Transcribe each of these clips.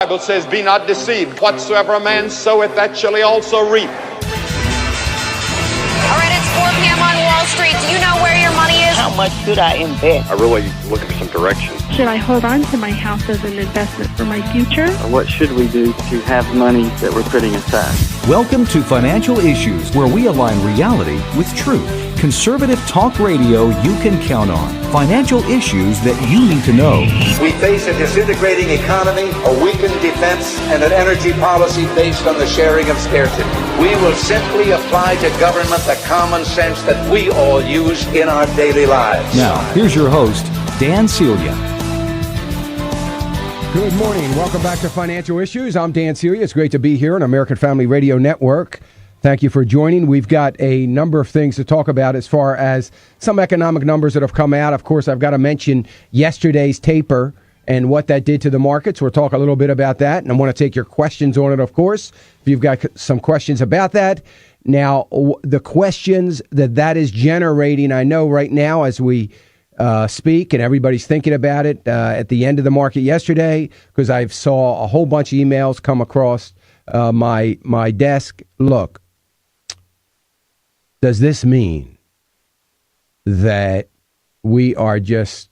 Bible says, be not deceived. Whatsoever a man soweth, that shall he also reap. All right, it's 4 p.m. on Wall Street. Do you know where your money is? How much should I invest? I really looking for some direction. Should I hold on to my house as an investment for my future? What should we do to have money that we're putting aside? Welcome to Financial Issues, where we align reality with truth. Conservative talk radio you can count on. Financial issues that you need to know. We face a disintegrating economy, a weakened defense, and an energy policy based on the sharing of scarcity. We will simply apply to government the common sense that we all use in our daily lives. Now, here's your host, Dan Celia. Good morning. Welcome back to Financial Issues. I'm Dan Celia. It's great to be here on American Family Radio Network. Thank you for joining. We've got a number of things to talk about as far as some economic numbers that have come out. Of course, I've got to mention yesterday's taper and what that did to the markets. We'll talk a little bit about that, and I want to take your questions on it, of course, if you've got some questions about that. Now, the questions that is generating, I know right now as we speak, and everybody's thinking about it at the end of the market yesterday, because I saw a whole bunch of emails come across my desk. Look, does this mean that we are just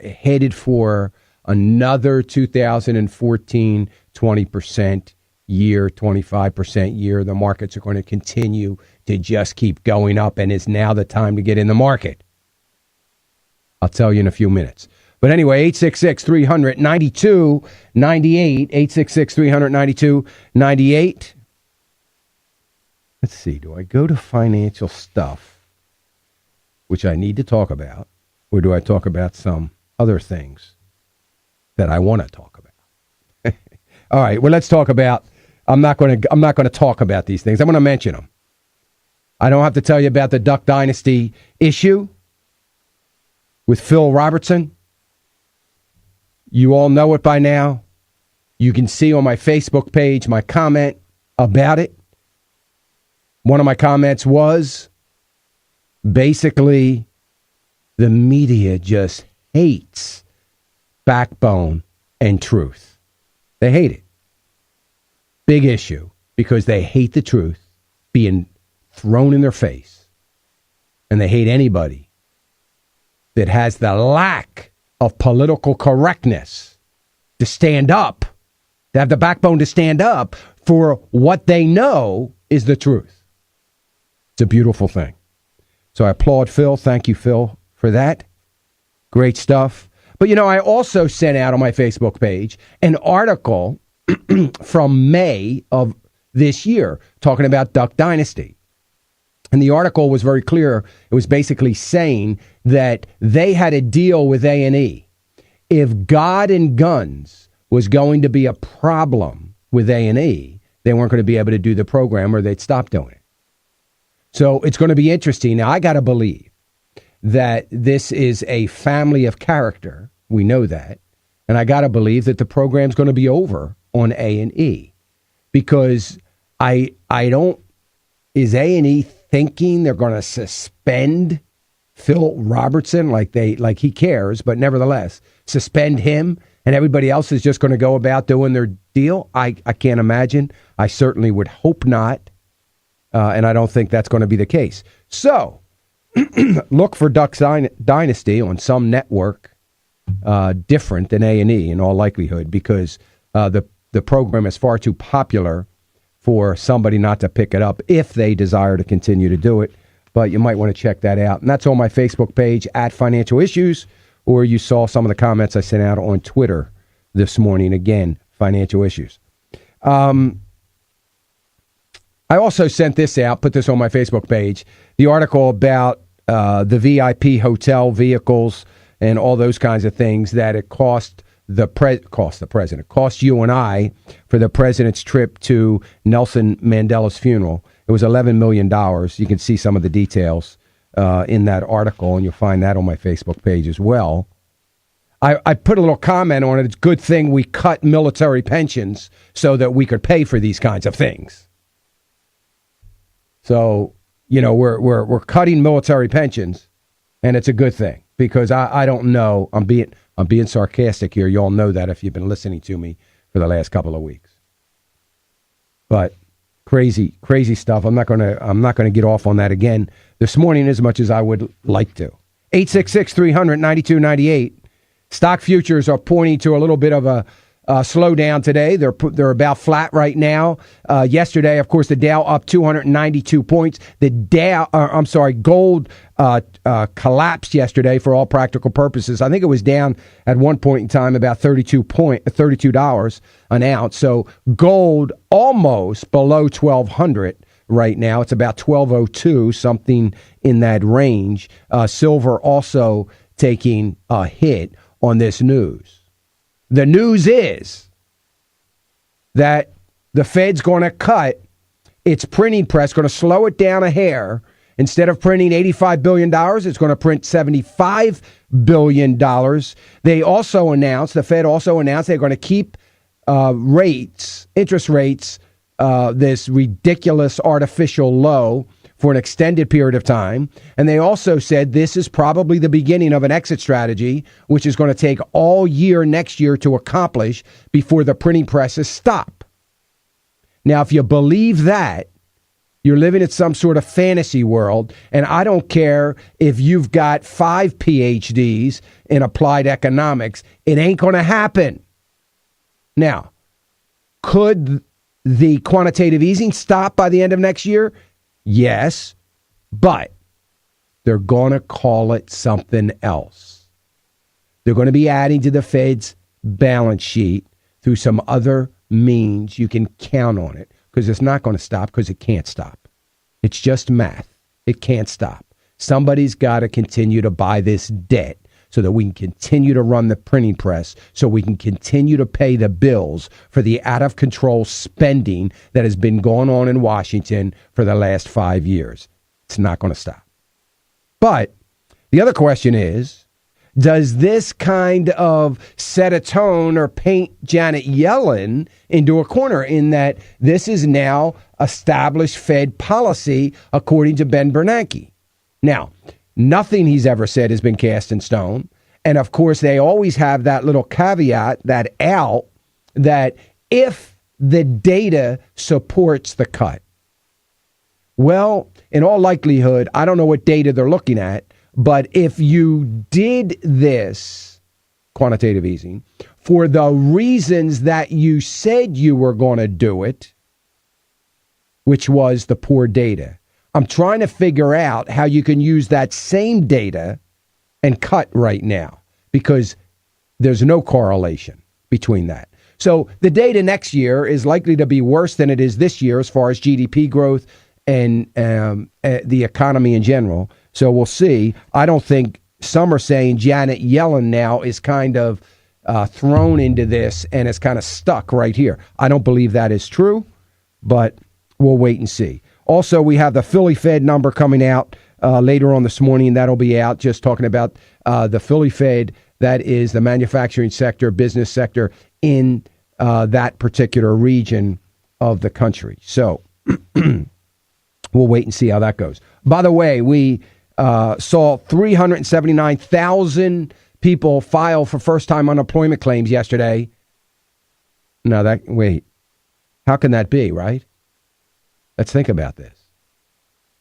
headed for another 2014 20% year, 25% year? The markets are going to continue to just keep going up, and is now the time to get in the market? I'll tell you in a few minutes. But anyway, 866-300-9298, 866-300-9298. Let's see, do I go to financial stuff, which I need to talk about, or do I talk about some other things that I want to talk about? All right, well, let's talk about, I'm not going to talk about these things. I'm going to mention them. I don't have to tell you about the Duck Dynasty issue with Phil Robertson. You all know it by now. You can see on my Facebook page my comment about it. One of my comments was basically the media just hates backbone and truth. They hate it. Big issue, because they hate the truth being thrown in their face. And they hate anybody that has the lack of political correctness to stand up, to have the backbone to stand up for what they know is the truth. It's a beautiful thing. So I applaud Phil. Thank you, Phil, for that. Great stuff. But, you know, I also sent out on my Facebook page an article from May of this year talking about Duck Dynasty. And the article was very clear. It was basically saying that they had a deal with A&E. If God and guns was going to be a problem with A&E, they weren't going to be able to do the program, or they'd stop doing it. So it's going to be interesting. Now, I got to believe that this is a family of character. We know that. And I got to believe that the program's going to be over on A&E, because I don't, is A&E thinking they're going to suspend Phil Robertson like he cares, but nevertheless suspend him, and everybody else is just going to go about doing their deal? I can't imagine. I certainly would hope not. And I don't think that's going to be the case. So look for Duck Dynasty on some network different than A&E in all likelihood, because the program is far too popular for somebody not to pick it up if they desire to continue to do it. But you might want to check that out. And that's on my Facebook page at Financial Issues, or you saw some of the comments I sent out on Twitter this morning. Again, Financial Issues. I also sent this out, put this on my Facebook page, the article about the VIP hotel vehicles and all those kinds of things that it cost the president, cost you and I for the president's trip to Nelson Mandela's funeral. It was $11 million. You can see some of the details in that article, and you'll find that on my Facebook page as well. I put a little comment on it. It's a good thing we cut military pensions so that we could pay for these kinds of things. So, you know, we're cutting military pensions, and it's a good thing, because I don't know. I'm being sarcastic here. You all know that if you've been listening to me for the last couple of weeks. But crazy stuff. I'm not gonna get off on that again this morning as much as I would like to. 866-300-9298. Stock futures are pointing to a little bit of a slowdown today. They're about flat right now. Yesterday, of course, the Dow up 292 points. Gold collapsed yesterday for all practical purposes. I think it was down at one point in time about $32 an ounce. So gold almost below 1,200 right now. It's about 1,202, something in that range. Silver also taking a hit on this news. The news is that the Fed's going to cut its printing press, going to slow it down a hair. Instead of printing $85 billion, it's going to print $75 billion. They also announced, the Fed also announced they're going to keep interest rates, this ridiculous artificial low for an extended period of time. And they also said this is probably the beginning of an exit strategy, which is going to take all year next year to accomplish before the printing presses stop. Now, if you believe that, you're living in some sort of fantasy world, and I don't care if you've got 5 PhDs in applied economics. It ain't going to happen. Now, could the quantitative easing stop by the end of next year? Yes, but they're going to call it something else. They're going to be adding to the Fed's balance sheet through some other means. You can count on it because it's not going to stop because it can't stop. It's just math. It can't stop. Somebody's got to continue to buy this debt so that we can continue to run the printing press, so we can continue to pay the bills for the out-of-control spending that has been going on in Washington for the last 5 years. It's not going to stop. But the other question is, does this kind of set a tone or paint Janet Yellen into a corner in that this is now established Fed policy according to Ben Bernanke? Now, nothing he's ever said has been cast in stone. And of course, they always have that little caveat, that out, that if the data supports the cut. Well, in all likelihood, I don't know what data they're looking at, but if you did this quantitative easing for the reasons that you said you were going to do it, which was the poor data, I'm trying to figure out how you can use that same data and cut right now, because there's no correlation between that. So the data next year is likely to be worse than it is this year as far as GDP growth and the economy in general. So we'll see. I don't think, some are saying Janet Yellen now is kind of thrown into this and is kind of stuck right here. I don't believe that is true, but we'll wait and see. Also, we have the Philly Fed number coming out later on this morning. That'll be out, just talking about the Philly Fed. That is the manufacturing sector, business sector in that particular region of the country. So we'll wait and see how that goes. By the way, we saw 379,000 people file for first-time unemployment claims yesterday. Wait, how can that be, right? Let's think about this.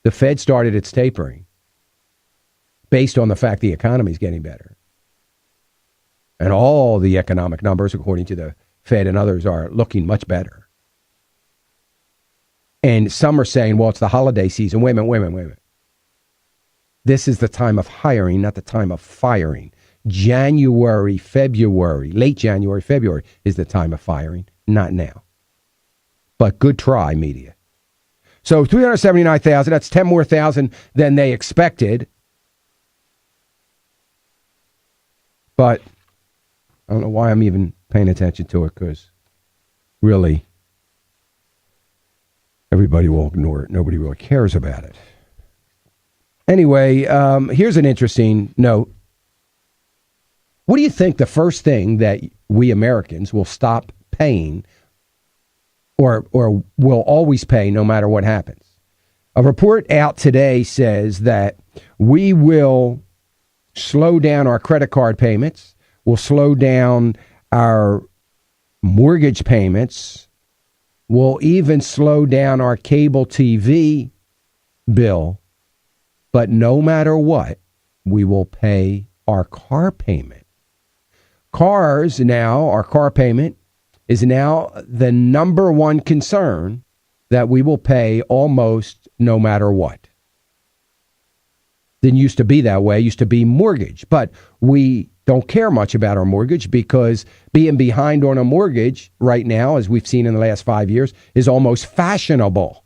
The Fed started its tapering based on the fact the economy is getting better. And all the economic numbers, according to the Fed and others, are looking much better. And some are saying, well, it's the holiday season. Wait a minute. This is the time of hiring, not the time of firing. January, February, late January, February is the time of firing, not now. But good try, media. So 379,000, that's 10 more thousand than they expected. But I don't know why I'm even paying attention to it, because really, everybody will ignore it. Nobody really cares about it. Anyway, here's an interesting note. What do you think the first thing that we Americans will stop paying or will always pay no matter what happens? A report out today says that we will slow down our credit card payments, we'll slow down our mortgage payments. We'll even slow down our cable TV bill. But no matter what, we will pay our car payment. Cars now, our car payment is now the number one concern that we will pay almost no matter what. Didn't used to be that way. It used to be mortgage. But we don't care much about our mortgage because being behind on a mortgage right now, as we've seen in the last 5 years, is almost fashionable.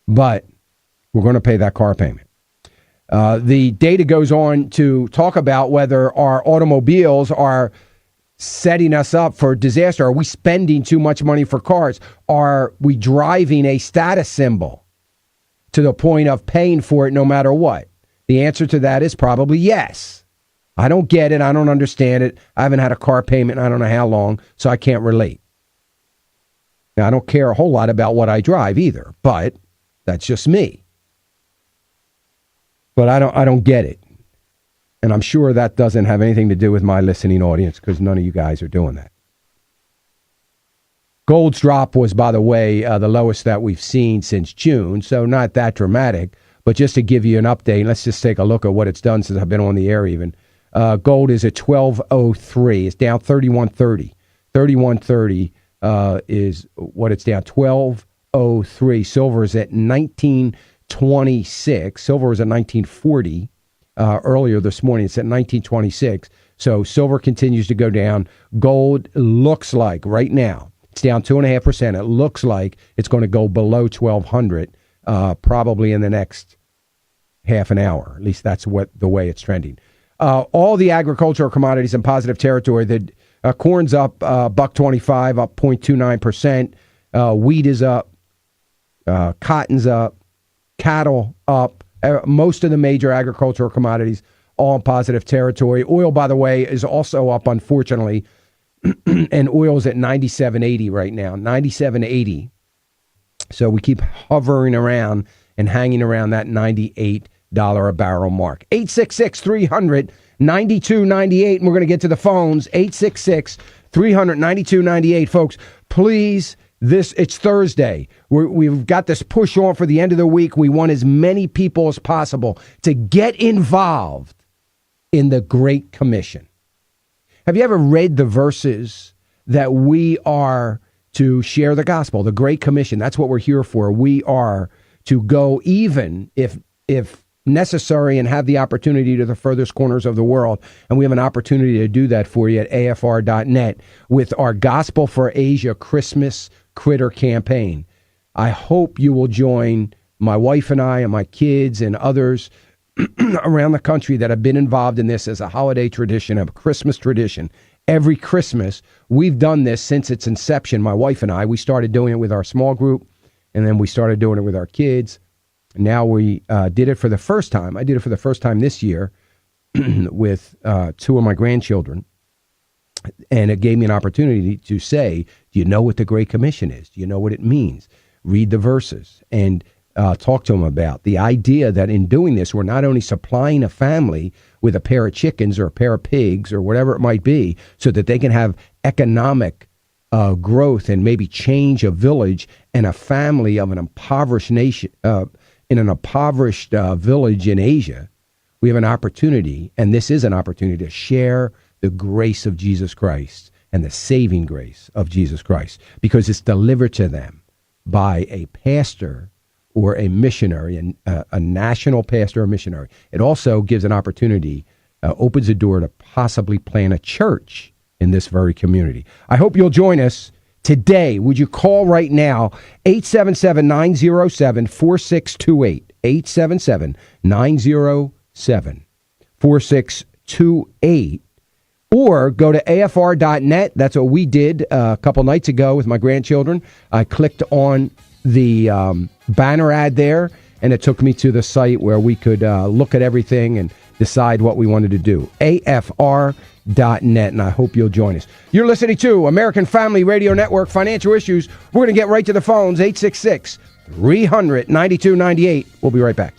But we're going to pay that car payment. The data goes on to talk about whether our automobiles are setting us up for disaster. Are we spending too much money for cars? Are we driving a status symbol to the point of paying for it no matter what? The answer to that is probably yes. I don't get it. I don't understand it. I haven't had a car payment in I don't know how long, so I can't relate. Now, I don't care a whole lot about what I drive either, but that's just me. But I don't get it. And I'm sure that doesn't have anything to do with my listening audience because none of you guys are doing that. Gold's drop was, by the way, the lowest that we've seen since June, so not that dramatic. But just to give you an update, let's just take a look at what it's done since I've been on the air even. Gold is at 1203. It's down 3130. 3130 is what it's down, 1203. Silver is at 1926. Silver was at 1940 earlier this morning. It's at 1926. So silver continues to go down. Gold looks like right now, it's down 2.5%. It looks like it's going to go below 1,200 probably in the next half an hour. At least that's the way it's trending. All the agricultural commodities in positive territory. The corn's up $1.25, up 0.29%. Wheat is up. Cotton's up. Cattle up. Most of the major agricultural commodities all in positive territory. Oil, by the way, is also up, unfortunately. And oil is at 97.80 right now. 97.80. So we keep hovering around and hanging around that $98 a barrel mark. 866-300-9298. And we're going to get to the phones. 866-300-9298. Folks, please, it's Thursday. We've got this push on for the end of the week. We want as many people as possible to get involved in the Great Commission. Have you ever read the verses that we are to share the gospel, the Great Commission? That's what we're here for. We are to go even if necessary and have the opportunity to the furthest corners of the world. And we have an opportunity to do that for you at afr.net with our Gospel for Asia Christmas Critter campaign. I hope you will join my wife and I and my kids and others around the country that have been involved in this as a holiday tradition, a Christmas tradition. Every Christmas, we've done this since its inception. My wife and I, we started doing it with our small group, and then we started doing it with our kids. Now we did it for the first time. I did it for the first time this year with two of my grandchildren. And it gave me an opportunity to say, do you know what the Great Commission is? Do you know what it means? Read the verses and talk to them about the idea that in doing this, we're not only supplying a family with a pair of chickens or a pair of pigs or whatever it might be so that they can have economic growth and maybe change a village and a family of an impoverished nation, in an impoverished village in Asia. We have an opportunity, and this is an opportunity to share the grace of Jesus Christ and the saving grace of Jesus Christ because it's delivered to them by a pastor or a missionary, a national pastor or missionary. It also gives an opportunity, opens a door to possibly plant a church in this very community. I hope you'll join us today. Would you call right now, 877-907-4628, 877-907-4628, or go to afr.net. That's what we did a couple nights ago with my grandchildren. I clicked on the banner ad there, and it took me to the site where we could look at everything and decide what we wanted to do. afr.net, and I hope you'll join us. You're listening to American Family Radio Network, Financial Issues. We're going to get right to the phones, 866-300-9298. We'll be right back.